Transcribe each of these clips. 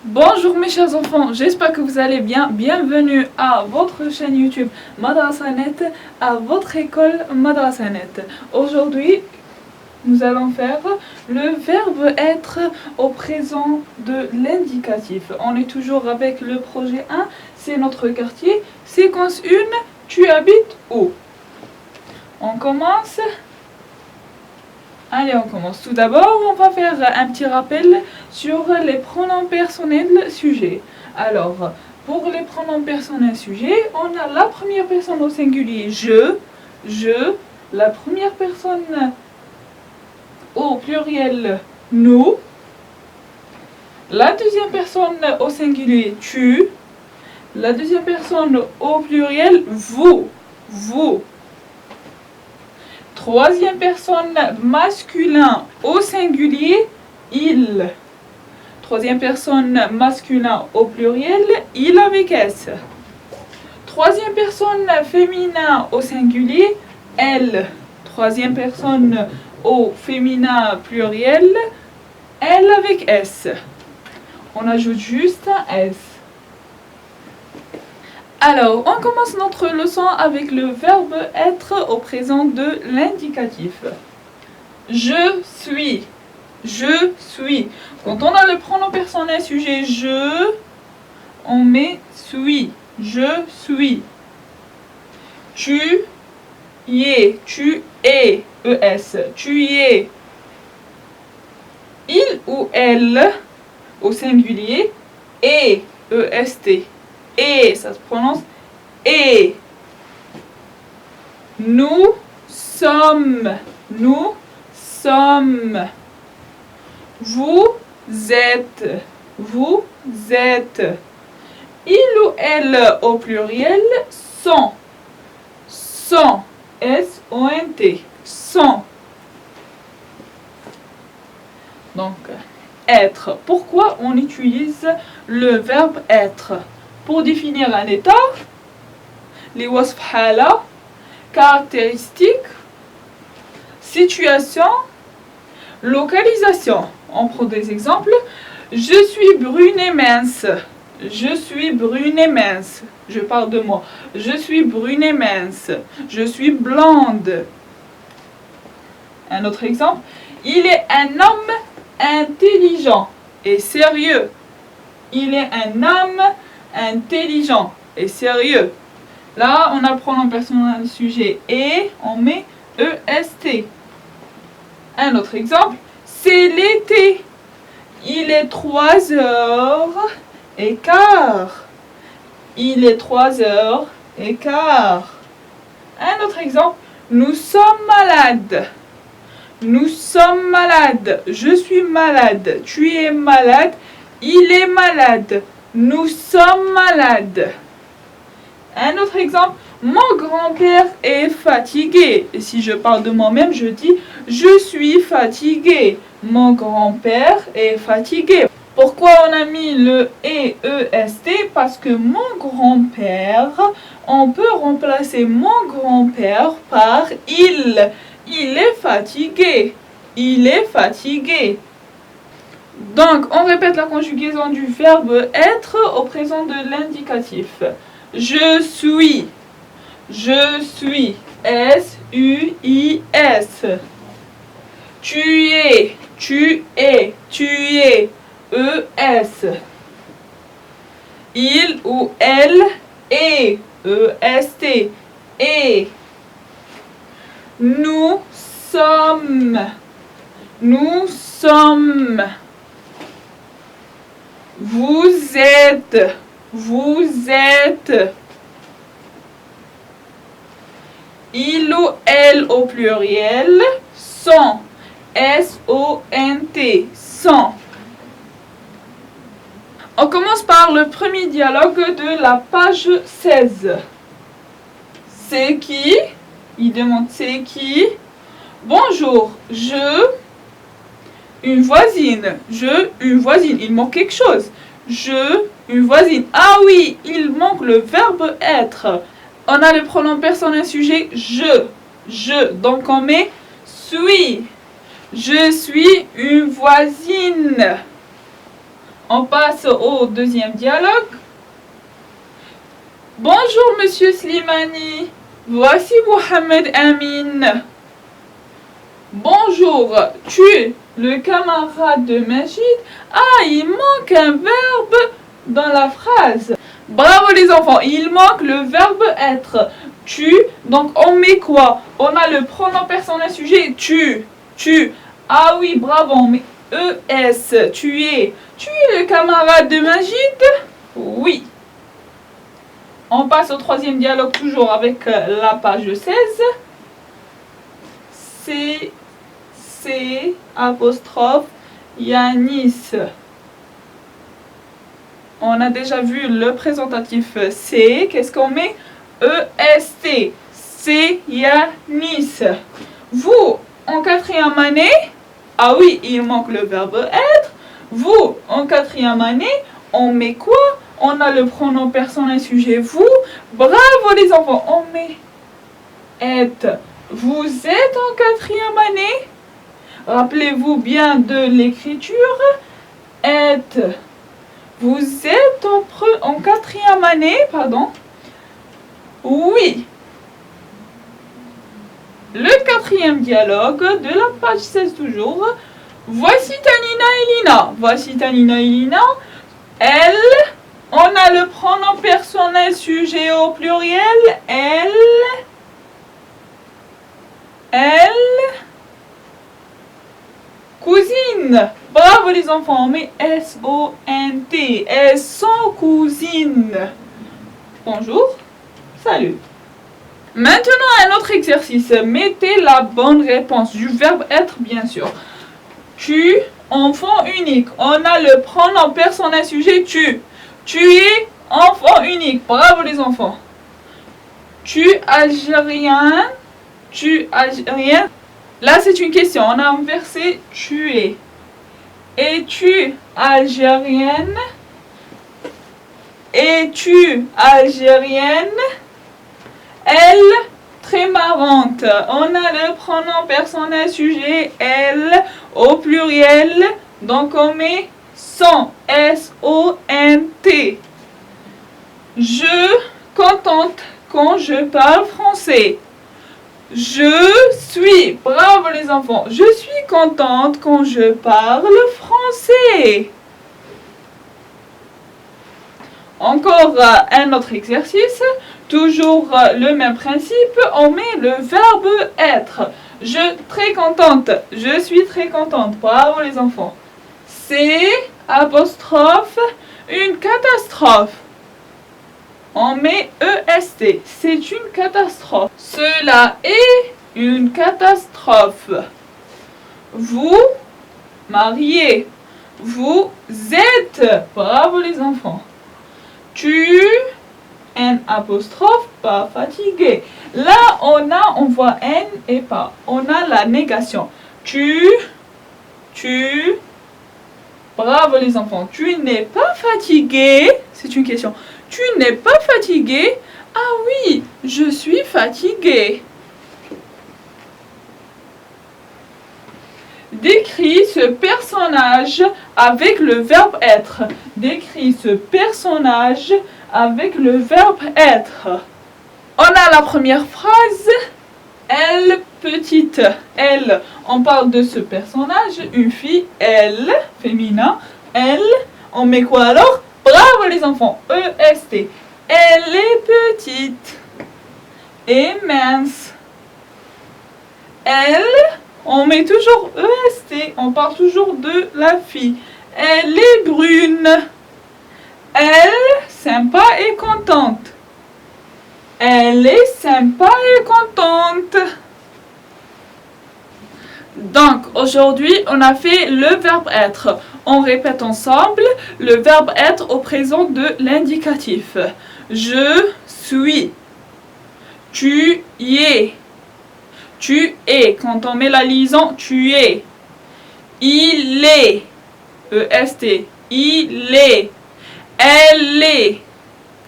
Bonjour mes chers enfants, j'espère que vous allez bien. Bienvenue à votre chaîne YouTube Madrasanet, à votre école Madrasanet. Aujourd'hui, nous allons faire le verbe être au présent de l'indicatif. On est toujours avec le projet 1, c'est notre quartier. Séquence 1, tu habites où? On commence. Allez, on commence. Tout d'abord, on va faire un petit rappel sur les pronoms personnels sujets. Alors, pour les pronoms personnels sujets, on a la première personne au singulier je, la première personne au pluriel nous, la deuxième personne au singulier tu, la deuxième personne au pluriel vous. Troisième personne masculin au singulier, il. Troisième personne masculin au pluriel, il avec S. Troisième personne féminin au singulier, elle. Troisième personne au féminin pluriel, elle avec S. On ajoute juste un S. Alors, on commence notre leçon avec le verbe être au présent de l'indicatif. Je suis. Je suis. Quand on a le pronom personnel sujet je, on met suis. Je suis. Tu y es. Tu es. ES. Tu y es. Il ou elle au singulier est. EST. Et, ça se prononce et. Nous sommes. Nous sommes. Vous êtes. Vous êtes. Il ou elle au pluriel sont. Sont. S-O-N-T. Sont. Donc, être. Pourquoi on utilise le verbe être? Pour définir un état, les wasf hala, caractéristiques, situation, localisation. On prend des exemples. Je suis brune et mince. Je suis brune et mince. Je parle de moi. Je suis brune et mince. Je suis blonde. Un autre exemple. Il est un homme intelligent et sérieux. Il est un homme intelligent et sérieux. Là, on a le pronom personnel sujet et on met EST. Un autre exemple, c'est l'été. Il est 3h15. Il est 3h15. Un autre exemple, nous sommes malades. Nous sommes malades. Je suis malade. Tu es malade. Il est malade. Nous sommes malades. Un autre exemple, mon grand-père est fatigué. Et si je parle de moi-même, je dis je suis fatigué. Mon grand-père est fatigué. Pourquoi on a mis le EST? Parce que mon grand-père, on peut remplacer mon grand-père par il. Il est fatigué. Il est fatigué. Donc, on répète la conjugaison du verbe être au présent de l'indicatif. Je suis. Je suis. S-U-I-S. Tu es. Tu es. Tu es. E-S. Il ou elle est. E-S-T. Et. Nous sommes. Nous sommes. Vous êtes. Vous êtes. Il ou elle au pluriel sont. S-O-N-T. Sont. On commence par le premier dialogue de la page 16. C'est qui? Il demande c'est qui? Bonjour, une voisine. Une voisine. Il manque quelque chose. Une voisine. Ah oui, il manque le verbe être. On a le pronom personnel sujet je. Donc on met suis. Je suis une voisine. On passe au deuxième dialogue. Bonjour Monsieur Slimani, voici Mohamed Amin. Bonjour, tu es le camarade de Majid. Ah, il manque un verbe dans la phrase. Bravo les enfants, il manque le verbe être. Tu, donc on met quoi? On a le pronom personnel sujet tu. Ah oui, bravo, on met ES. Tu es le camarade de Majid? Oui. On passe au troisième dialogue, toujours avec la page 16. C apostrophe Yanis. On a déjà vu le présentatif C. Qu'est-ce qu'on met? EST. C'est Yanis. Vous, en quatrième année, ah oui, il manque le verbe être. Vous, en quatrième année, on met quoi? On a le pronom personnel sujet vous. Bravo les enfants, on met être. Vous êtes en quatrième année? Rappelez-vous bien de l'écriture. Être. Vous êtes en quatrième année, pardon. Oui. Le quatrième dialogue de la page 16 toujours. Voici Tanina et Lina. Voici Tanina et Lina. Elle, on a le pronom personnel sujet au pluriel. Elle, cousine. Bravo les enfants, on met S-O-N-T. Elles sont cousines. Bonjour, salut. Maintenant, un autre exercice. Mettez la bonne réponse du verbe être, bien sûr. Tu, enfant unique. On a le pronom personnel sujet tu. Tu es enfant unique. Bravo les enfants. Tu algérien. Tu algérien. Là, c'est une question. On a inversé tu es. Es-tu algérienne? Es-tu algérienne? Elle, très marrante. On a le pronom personnel sujet elle au pluriel. Donc on met son. S-O-N-T. Je contente quand je parle français. Je suis, bravo les enfants, je suis contente quand je parle français. Encore un autre exercice, toujours le même principe, on met le verbe être. Je très contente, je suis très contente, bravo les enfants. C'est apostrophe une catastrophe. On met EST, c'est une catastrophe. Cela est une catastrophe. Vous, mariés, vous êtes, bravo les enfants. Tu, un apostrophe, pas fatigué. Là, on voit N et pas. On a la négation. Tu, bravo les enfants. Tu n'es pas fatigué, c'est une question. Tu n'es pas fatigué? Ah oui, je suis fatigué. Décris ce personnage avec le verbe être. Décris ce personnage avec le verbe être. On a la première phrase. Elle, petite. Elle, on parle de ce personnage. Une fille, elle, féminin. Elle, on met quoi alors? Bravo les enfants, E-S-T. Elle est petite et mince. Elle, on met toujours E-S-T. On parle toujours de la fille. Elle est brune. Elle, sympa et contente. Elle est sympa et contente. Donc, aujourd'hui, on a fait le verbe être. On répète ensemble le verbe être au présent de l'indicatif. Je suis. Tu y es. Tu es. Quand on met la liaison, tu es. Il est. E-S-T. Il est. Elle est.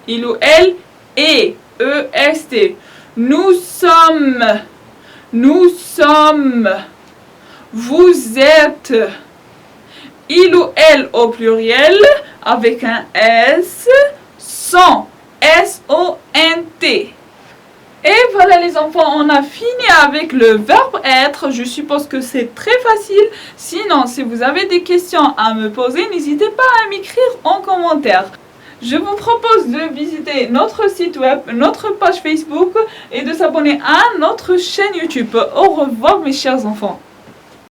Il ou elle est. E-S-T. Nous sommes. Nous sommes. Vous êtes. Il ou elle au pluriel avec un S, sont, S-O-N-T. Et voilà les enfants, on a fini avec le verbe être. Je suppose que c'est très facile. Sinon, si vous avez des questions à me poser, n'hésitez pas à m'écrire en commentaire. Je vous propose de visiter notre site web, notre page Facebook et de s'abonner à notre chaîne YouTube. Au revoir mes chers enfants.